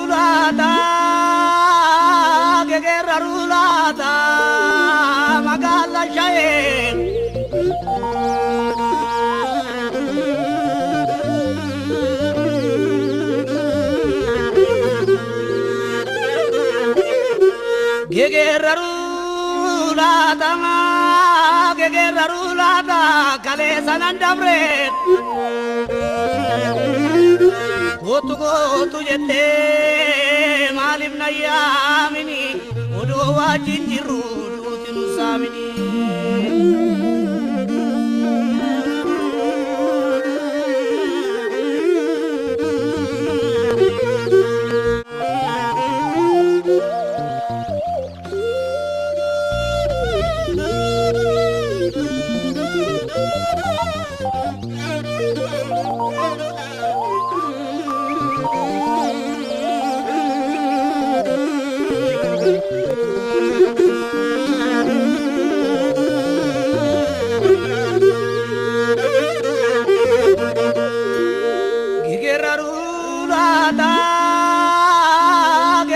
rulata, guerra rulata, magalla shaen. Guerra rulata, kale sanandabre. Gotu jette malim nayamini, odo wajinjiru dutinu samini.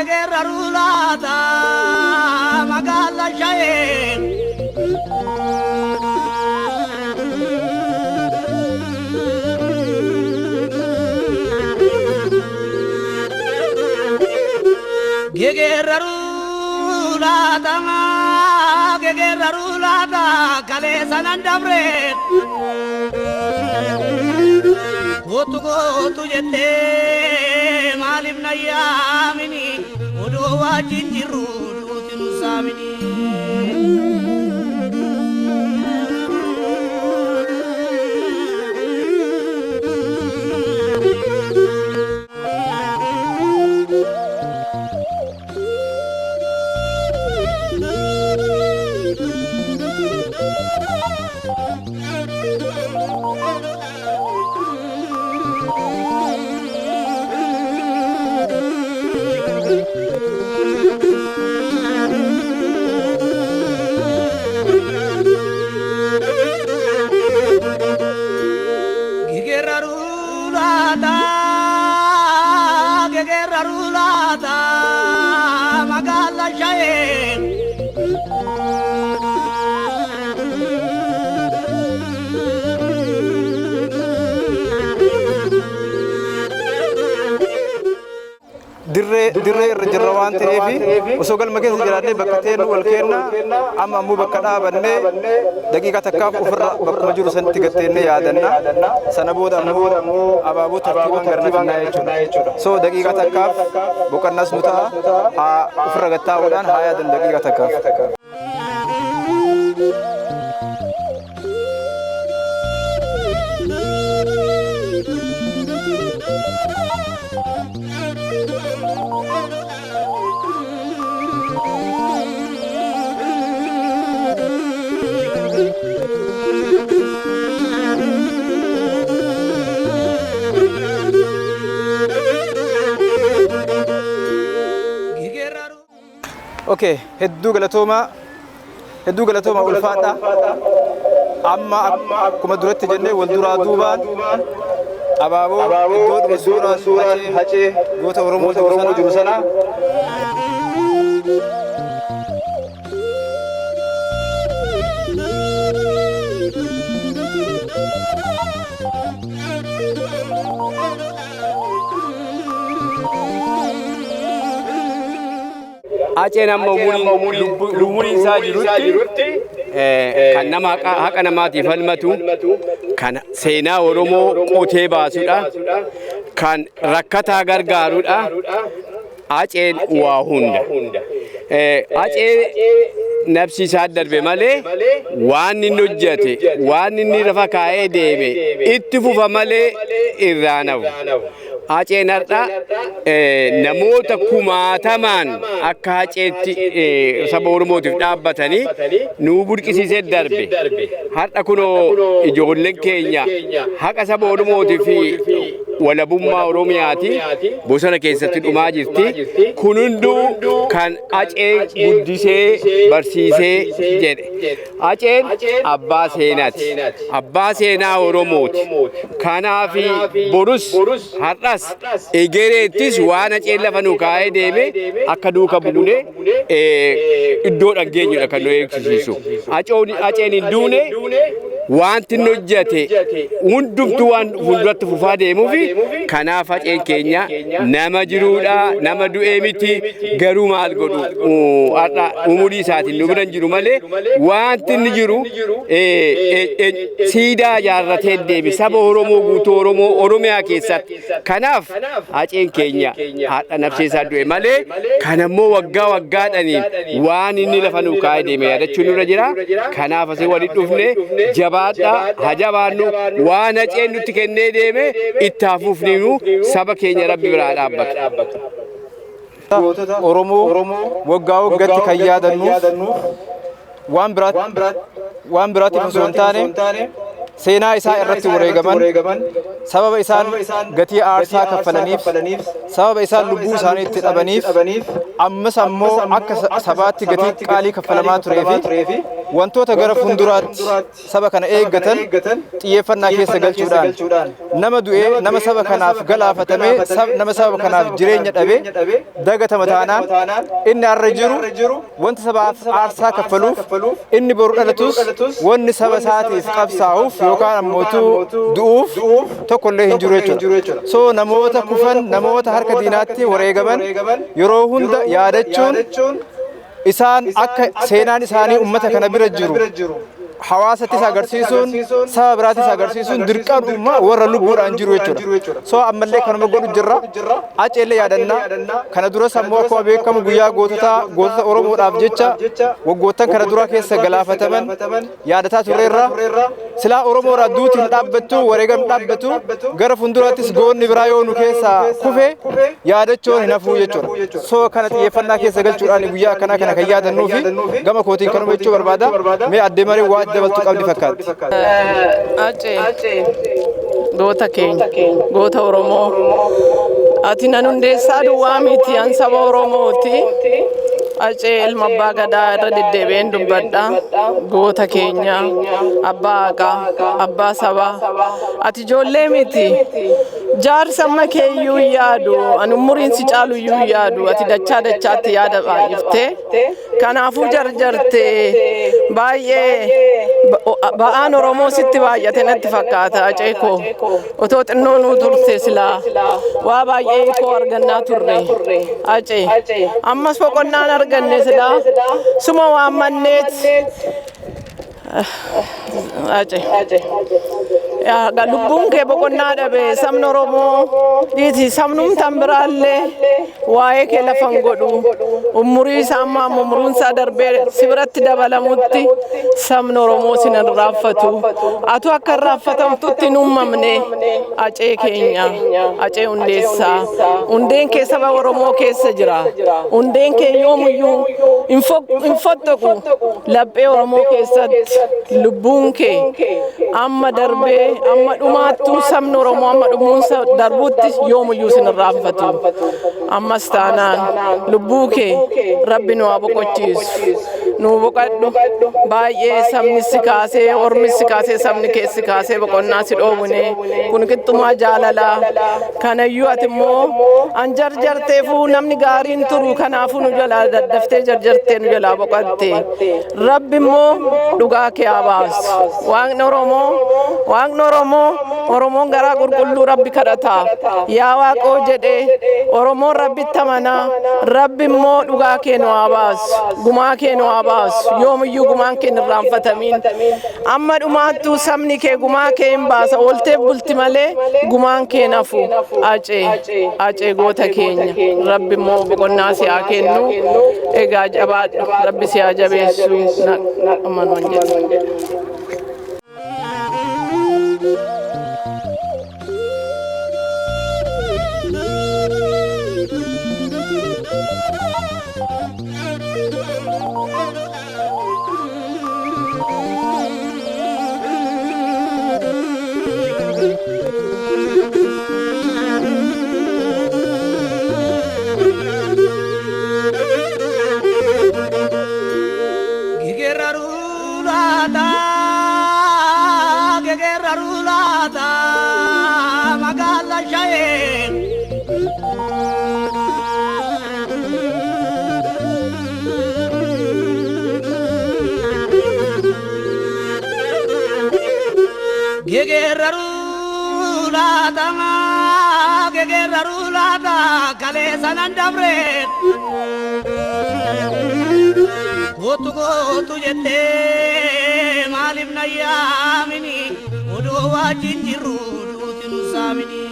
Guerra rulata, magalla shaen. Guerra rulata, kale sanandabre. Gotu jette malim nayamini, odo wajinjiru dutinu samini. Guerra rulata, magalla shaen. dirree irra jirra waan ta'eef osoo galma keessa jiraannee bakka teennu wal kenna amma ammoo bakka dhaabannee daqiiqa takkaaf ofirra bakkuma jiru sanitti gatteennee yaadanna sana booda ammoo abaaboo tartiibaan garna jechuudha so daqiiqa takkaaf boqonnaas nu ta'a haa ofirra gattaa'uudhaan haa yaadan daqiiqa takkaaf. Okay, hedduu galatooma ulfaadha. Amma akkuma duratti jennee wal duraa duubaan abaaboo iddoo suuraan hacee goota Oromoo jiru sana. Aceen amma lumuun isaa jirutti kan nama haqa namaatiif falmatu kan seenaa Oromoo qotee baasudha kan rakkataa gargaarudha. Aceen waa hunda aceen nafsi isaa darbe malee waan inni hojjete waan inni lafa kaa'ee deeme itti fufa malee irraa nafu. Aceen har'a namoota kumaatamaan akka haceetti saba Oromootiif dhaabbatanii nuu burqisiisee darbe. Har'a kunoo ijoolleen keenya haqa saba Oromootiif walabummaa Oromiyaati bosona keessatti dhumaa jirti. Kun hunduu kan Acee guddisee barsiisee jedhe. Aceen abbaa seenaati. Abbaa seenaa Oromooti. Kanaaf borus har'as egereettis waan Aceen lafa nu kaa'ee deeme akka duuka buune iddoodhaan geenyudha kan nu eegsisiisu. Aceen hin duune wanti nu hojjete hundumtuu waan fuulduratti fufaa deemuufi kanaaf Aceen keenya nama jiruudha, nama du'ee miti. Garuu maal godhu har'a umurii isaatiin nu bira jiru malee wanti inni jiru siidaa ijaarratee deeme saba Oromoo guutuu Oromiyaa keessatti. Kanaaf Aceen keenya har'a nafsee isaa du'e malee kanammoo waggaa waggaadhaniin waan inni lafa nu kaa'ee deeme yaadachuun nurra jira. Kanaaf asii walitti dhufne jabaadhaa hajabaannu waan Aceen nutti kennee deeme itti hafuufniinu saba keenya Rabbi biraa dhaabbatu. Oromoo waggaa waggaatti kan yaadannuuf waan biraatiif osoo hin taane seenaa isaa irratti wareegaman sababa isaan gatii aarsaa kaffalaniif sababa isaan lubbuu isaanii itti dhabaniif ammas ammoo akka sabaatti gatii qaalii kaffalamaa tureefi wantoota gara fuulduraatti saba kana eeggatan xiyyeeffannaa keessa galchuudhaan nama du'ee nama saba kanaaf galaafatamee nama saba kanaaf jireenya dhabee dagatama taanaan inni har'a jiru wanti sabaaf aarsaa kaffaluuf inni boru dhalatus wanni saba isaatiif qabsaa'uuf yookaan ammootu du'uuf tokkollee hin jiru jechuudha. So namoota kufan namoota harka diinaatti wareegaman yeroo hunda yaadachuun isaan akka seenaan isaanii ummata kana bira jiru hawaasattis agarsiisuun saba biraattis agarsiisuun dirqama warra lubbuudhaan jiru jechuudha. So ammallee kanuma godhu jirra. Aceellee yaadannaa kana duras ammoo akkuma beekamu guyyaa gootota Oromoodhaaf jecha waggoottan kana dura keessa galaafataman yaadataa turreerra. Silaa Oromoodhaa duuti hin dhaabbattu wareegam dhaabbatu gara fuulduraattis goonni biraa yoo nu keessa kufe yaadachuun hin hafuu jechuudha. So kana xiyyeeffannaa keessa galchuudhaan guyyaa akkanaa kana kan yaadannuufi gama kootiin kanuma jechuu barbaada. Mee addee marii waa dabaltu qabdi fakkaatti. Acee goota keenya goota Oromoo ati nan hundeessaa duwwaa miti an saba Oromooti. Acee ilma abbaa gadaa irra deddeebi'een dubbadha. Goota keenya abbaa haqaa abbaa sabaa ati ijoollee miti. Jaarsa amma keeyyuu yaadu ani umuriin si caalu iyyuu yaadu ati dachaatti yaada baay'iftee kanaafuu jarjarte baay'ee ba'aan Oromoo sitti baay'ate natti fakkaata. Acee koo otoo xinnoo nuu turte silaa waa baay'ee koo argannaa turre. Acee ammas boqonnaan arganne silaa suma waan manneet. Acee lubbuun kee boqonnaa dhabe sabni Oromoo dhiiti sabnum tan biraallee waa'ee kee lafan godhu umurii isaa ammaa umuriin isaa darbee si biratti dabalamutti sabni Oromoo sin irraanfatu atu akka irraanfatamtutti hin uumamne. Acee keenya Acee hundeessaa hundeen kee saba Oromoo keessa jira. Hundeen kee yoomuyyuu hin fottoqu laphee Oromoo keessatti lubbuun kee amma darbee amma dhumaattuu sabni Oromoo amma dhumuunsa darbuutti yoomuyyuu sin irraanfatu. Ammas taanaan lubbuu kee Rabbi nu haa boqochiisu. Nu boqadhu baay'ee sabni si kaasee ormi si kaasee sabni keessi kaasee boqonnaa si dhoowwine kun qixxumaa jaalalaa. Kanayyuu ati immoo an jarjarteefuu namni gaariin turu kanaafuu nu jalaa daddaftee jarjartee nu jalaa boqatte. Rabbi immoo dhugaa kee haa baasu. Waaqni Oromoo Oromoon garaa qulqulluu Rabbi kadhata. Yaa Waaqoo jedhee Oromoon Rabbitti amanaa. Rabbi immoo dhugaa kee nu haa baasu. Gumaa kee nu haa baasu. Yoomiyyuu gumaan kee hin irraanfatamiin. Amma dhumaattuu sabni kee gumaa kee hin baasa. Ooltee bulti malee gumaan kee nafu. Acee goota keenya. Rabbi immoo boqonnaa si haa kennu. Egaa jabaadhu. Rabbi si haa jabeessu. Amanuun jedhu. gegerarulata kale sanan dabre gotu jette malif nayamini odo wajinjiru dutinu samini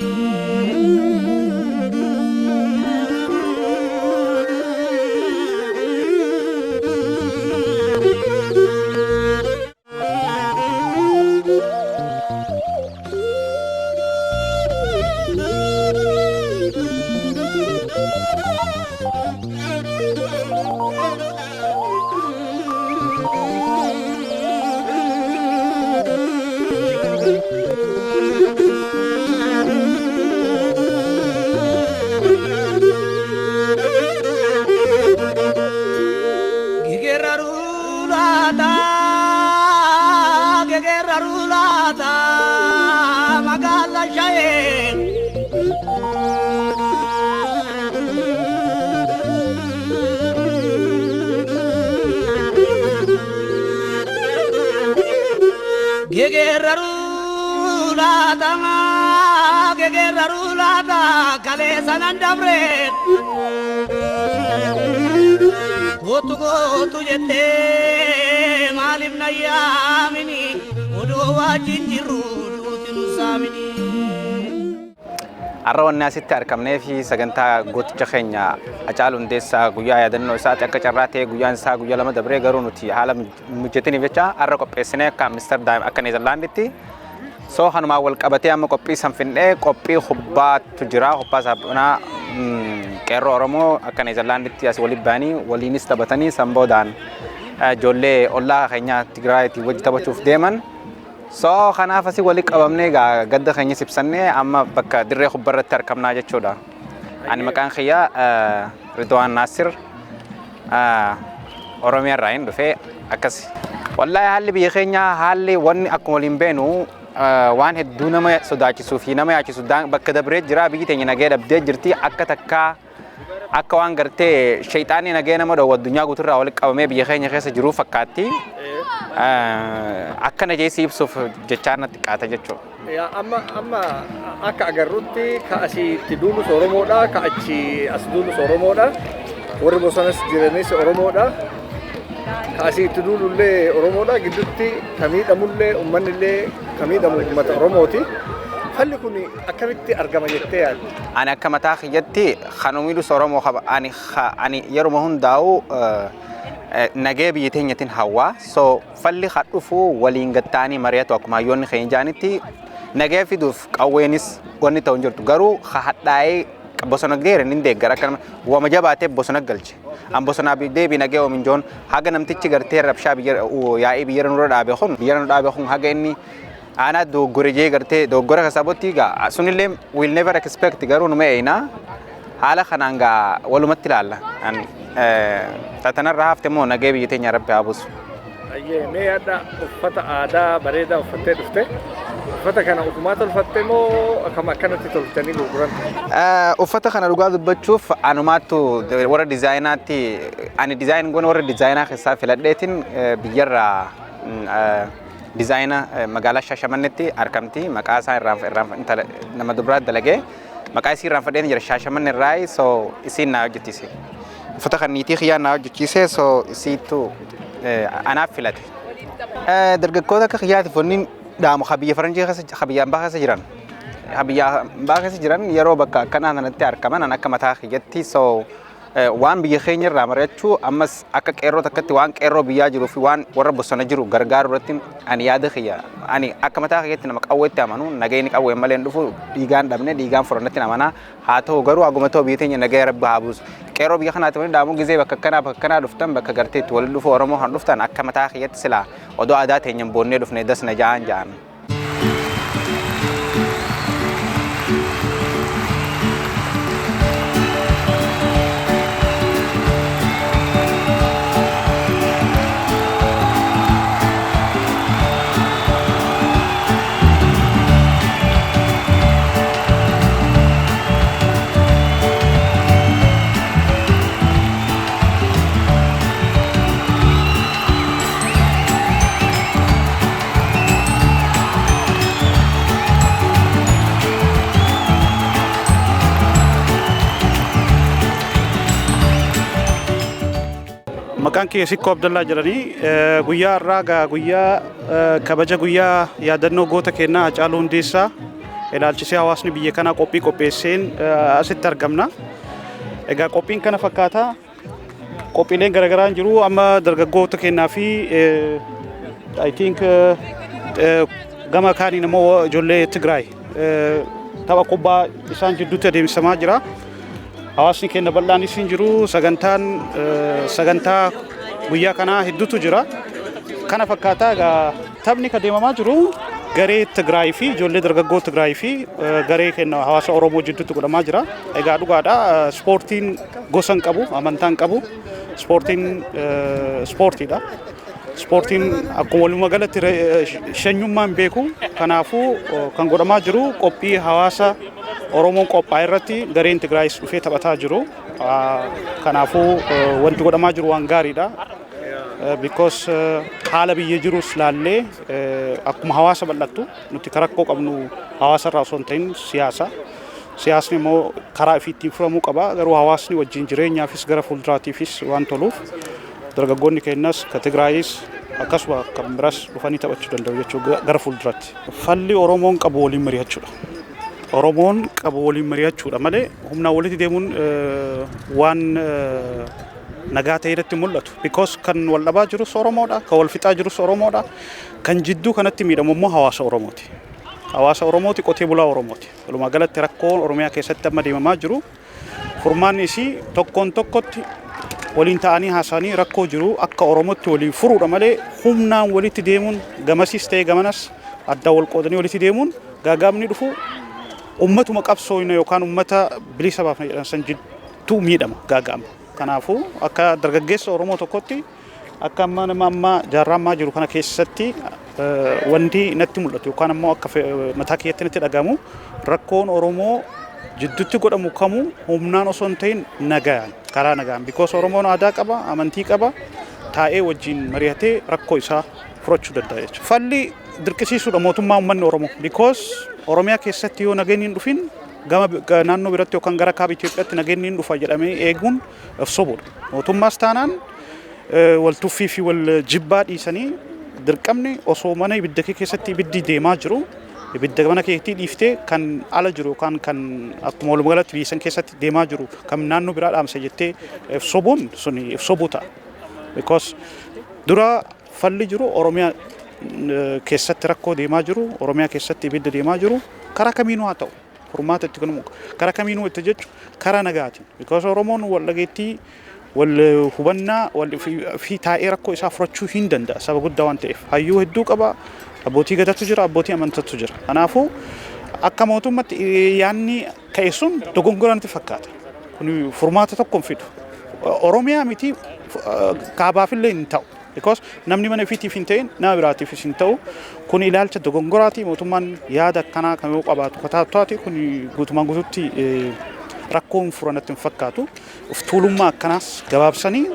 gegerarulata magala shayen gegerarulata kale sanan dabre gotu jette malif nayamini odo wajinjiru dutinu samini arrawanna sitti arkamnee fi sagantaa gooticha keenya Hacaaluu Hundeessaa guyyaa yaadannoo isaatti akka carraa ta'e guyyaan isaa guyyaa lama dabree garuu nuti haala mijjatiniif jecha har'a qopheessinee akka Amsterdam akka Neezerlaanditti soo hanumaan wal qabatee amma qophii sanfinnee qophii hubbaatu jira hubbaa saaphanaa qeerroo Oromoo akka Neezerlaanditti as waliin ba'anii waliinis taphatanii sanboodaan ijoollee ollaa keenya Tigraayitii wajji taphachuuf deeman soo kanaaf asii waliin qabamnee gadda keenya ibsannee amma bakka dirree hubbaa irratti argamnaa jechuudha. Ani maqaan kiyya Ridwaan Naasir Oromiyaa irraa hin dhufee akkasi. Wallaahi haalli biyya keenyaa haalli wanni akkuma waliin beenu waan hedduu nama sodaachisuu fi nama yaachisu bakka dabree jira biyyi teenya nagee dhabdee jirti akka takkaa akka waan gartee shayxaanii nagee nama dhowwu addunyaa guuturraa walitti qabamee biyya keenya keessa jiruu fakkaatti akka nageessi ibsuuf jechaan natti qaata jechuudha. Amma akka agarrutti ka asitti duulus Oromoodha ka achi as duulus Oromoodha warri bosonas jiranis Oromoodha ka asitti duulullee Oromoodha gidduutti ka miidhamullee uummanillee ka miidhamu uummata Oromooti. Falli kun akkamitti argama jettee yaadda? Ani akka mataa kiyyatti kanumiidhus Oromoo qaba ani yeruma hundaa'u nagee biyya teenyatiin hawaa so falli hadhufu waliin gattaanii mari'atu akkuma hayyoonni keenya jaanitti nagee fiduuf qawweenis wanni ta'u hin jirtu garuu hadhaa'ee bosona geeran hin deeggara akka wama jabaatee bosona galche an bosona deebii nagee oominjoon haga namtichi gartee rabshaa yaa'ii biyya nurra dhaabe kun haga inni ana doggore jee gartee doggora kasabotti gaa sunillee will never expect garuu numa eeyna haala kanaan gaa walumatti ilaalla tatanarra hafte moo nagee biyya teenya rabbi haa buusu. Ayyee mee yaadda uffata aadaa bareedaa uffattee dhufte uffata kana ofumaa tolfatte moo akkanatti tolftanii gurguran? Uffata kana dhugaa dubbachuuf anumaattu warra diizaayinaatti ani diizaayin goone warra diizaayinaa keessaa filadheetiin biyyarraa diizaayina magaalaa Shaashamannetti argamti maqaa isaa irraan nama dubaraa dalagee maqaa isii irraan fadheen jira Shaashamanne irraa so isiin naa hojjechiise. Uffata kan niitii kiyyaan naa hojjechiise so isiitu anaaf filate. Dargaggoota akka kiyyaatiif wanni dhaamu biyya faranjii keessa biyya ambaa keessa jiran. Biyya ambaa keessa jiran yeroo bakka akkanaa sanatti argaman akka mataa kiyyatti so waan biyya keenya irraa mari'achuu ammas akka qeerroo takkatti waan qeerroo biyyaa jiruu fi waan warra bosona jiru gargaaru irratti ani yaada kiyya ani akka mataa kiyyatti nama qawweetti amanu nageenyi qawween malee hin dhufu dhiigaan dhabne dhiigaan furannatti amanaa haa ta'u garuu aguma ta'u biyya teenya nagaya rabbi haa buusu qeerroo biyya kanaatti wani dhaamuu gizee bakka akkanaa dhuftan bakka garteetti waliin dhufu Oromoo kan dhuftan akka mataa kiyyatti silaa odoo aadaa teenya boonnee dhufne dasna ja'an. Maqaan kee Sikkoo Abdallaa jedhanii guyyaa irraa guyyaa kabaja guyyaa yaadannoo goota keenyaa Hacaaluu Hundeessaa ilaalchisee hawaasni biyya kanaa qophii qopheesseen asitti argamna. Egaa qophiin kana fakkaataa qophiileen garaagaraan jiru amma dargaggoota keenyaa fi I think gama kaaniin immoo ijoollee Tigraay tapha kubbaa isaan jidduutti adeemsifamaa jira. Hawaasni keenya bal'aanis hin jiru sagantaa guyyaa kanaa hedduutu jira. Kana fakkaataa egaa taphni kan deemamaa jiru garee Tigraay fi ijoollee dargaggoo Tigraay fi garee keenya hawaasa Oromoo jidduutti godhamaa jira. Egaa dhugaadha ispoortiin gosa hin qabu, amantaa hin qabu. Ispoortiin ispoortiidha. Ispoortiin akkuma walumaa galatti shanyummaan beeku. Kanaafuu kan godhamaa jiru qophii hawaasa Oromoon qophaa'e irratti gareen Tigraayis dhufee taphataa jiru. Kanaafuu wanti godhamaa jiru waan gaariidha. Because haala biyya jirus laallee akkuma hawaasa bal'attu nuti rakkoo qabnu hawaasa irraa osoo hin ta'in siyaasa. Siyaasni immoo karaa ifiitti furamuu qaba. Garuu hawaasni wajjin jireenyaafis gara fuulduraatiifis waan toluuf dargaggoonni keenyas ka Tigraayis akkasuma kan biraas dhufanii taphachuu danda'u jechuudha gara fuulduraatti. Falli Oromoon qabu waliin mari'achuudha. Oromoon qabu waliin mari'achuudha malee humnaa walitti deemuun waan nagaa ta'e irratti mul'atu. Because kan wal dhabaa jirus Oromoodha, kan wal fixaa jirus Oromoodha. Kan jidduu kanatti miidhamu immoo hawaasa Oromooti. Hawaasa Oromooti, qotee bulaa Oromooti. Walumaa galatti rakkoon Oromiyaa keessatti amma deemamaa jiru furmaanni isii tokkoon tokkotti waliin ta'anii haasa'anii rakkoo jiru akka Oromootti waliin furuudha malee humnaan walitti deemuun gamasiis ta'e gamanas adda wal qoodanii walitti deemuun gaagaabni dhufu ummatuma qabsoofna yookaan ummata bilisa baafna jedhan san jidduu miidhama gaagaama. Kanaafuu akka dargaggeessa Oromoo tokkotti akka amma jaarraa jiru kana keessatti wanti natti mul'atu yookaan ammoo akka mataa kiyyaatti natti dhagahamu rakkoon Oromoo jidduutti godhamu kamuu humnaan osoo hin ta'in nagaan karaa nagaan. Because Oromoon aadaa qaba, amantii qaba, taa'ee wajjin mari'atee rakkoo isaa furachuu danda'a jechuudha. Falli dirqisiisuudha mootummaa uummanni Oromoo. Because Oromiyaa keessatti yoo nageenyi hin dhufin gama naannoo biratti yookaan gara kaaba Itoophiyaatti nageenyi hin dhufa jedhamee eeguun sobuudha. Mootummaas taanaan wal tuffii fi wal jibbaa dhiisanii dirqamni osoo mana ibidda keessatti ibiddi deemaa jiru ibidda mana keetti dhiiftee kan ala jiru yookaan kan akkuma walumaa galatti biyya keessatti deemaa jiru kan naannoo biraa dhaamse jettee sobuun suni sobuu ta'a. Because dura falli jiru Oromiyaa keessatti rakkoo deemaa jiru, Oromiyaa keessatti ibidda deemaa jiru karaa kamiinuu haa ta'u. Furmaata itti kennu karaa kamiinuu itti jechu karaa nagaatiin. Because Oromoon wal dhageettii wal hubannaa wal fi taa'ee rakkoo isaa furachuu hin danda'a sababa guddaa waan ta'eef. Hayyuu hedduu qaba. Abbootii gadaatu jira, abbootii amantaatu jira. Kanaafuu akka mootummaatti yaanni ka'e sun dogongoraan fakkaata. Kun furmaata tokkoon fidu. Oromiyaa miti kaabaafillee hin ta'u. Because namni mana ofiitiif hin ta'in nama biraatiifis hin ta'u. Kun ilaalcha dogongoraati mootummaan yaada akkanaa kan yoo qabaatu kataataati kun guutumaan guutuutti rakkoon furanatti hin fakkaatu. Of tuulummaa akkanaas gabaabsanii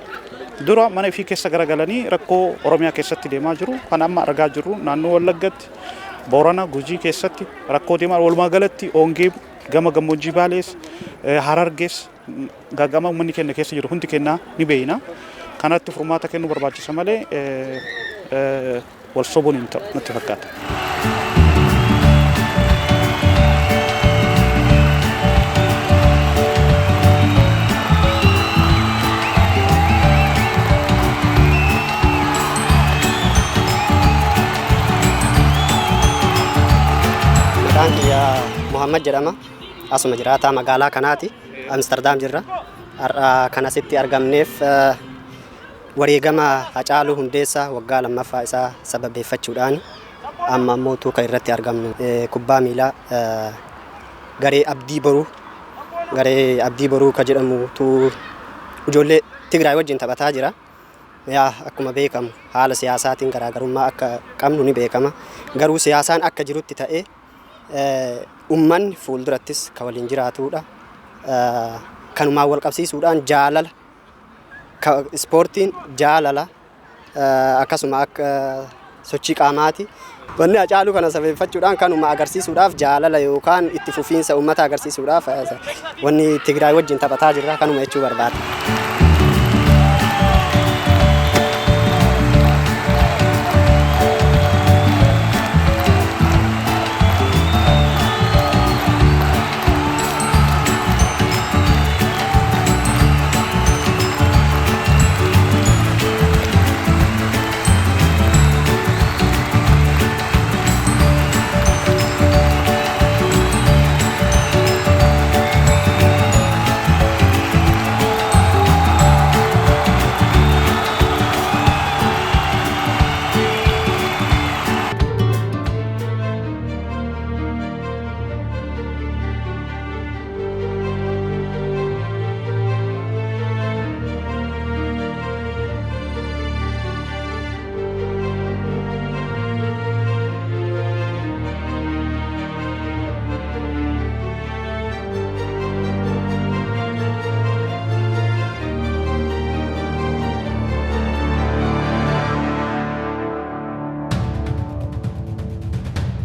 dura mana ofii keessa garagalanii rakkoo Oromiyaa keessatti deemaa jiru. Kan amma argaa jirru naannoo Wallaggaatti, Boorana, Gujii keessatti rakkoo deemaa walumaa galatti Ongee gama gammoojjii Baalees, Harargees gaagama uummanni keenya keessa jiru hundi kennaa ni beeyna. Kanatti furmaata kennuu barbaachisa malee wal sobuun hin ta'u natti fakkaata. Muhammad jedhama. Asuma jiraataa magaalaa kanaati. Amsterdam jirra. Kanasitti argamneef wareegama Hacaaluu Hundeessaa waggaa lammaffaa isaa sababeeffachuudhaan amma ammoo tuuka irratti argamnu kubbaa miilaa garee Abdii Boruu ka jedhamutu ijoollee Tigraay wajjin taphataa jira. Yaa akkuma beekamu haala siyaasaatiin garaagarummaa akka qabnu ni beekama. Garuu siyaasaan akka jirutti ta'ee ummanni fuuldurattis ka waliin jiraatudha. Kanumaan wal qabsiisuudhaan jaalala ispoortiin jaalala akkasuma akka sochii qaamaati. Wanni Hacaaluu kana sababeeffachuudhaan kanuma agarsiisuudhaaf jaalala yookaan itti fufiinsa uummata agarsiisuudhaaf wanni Tigraay wajjin taphataa jirra kanuma jechuu barbaada.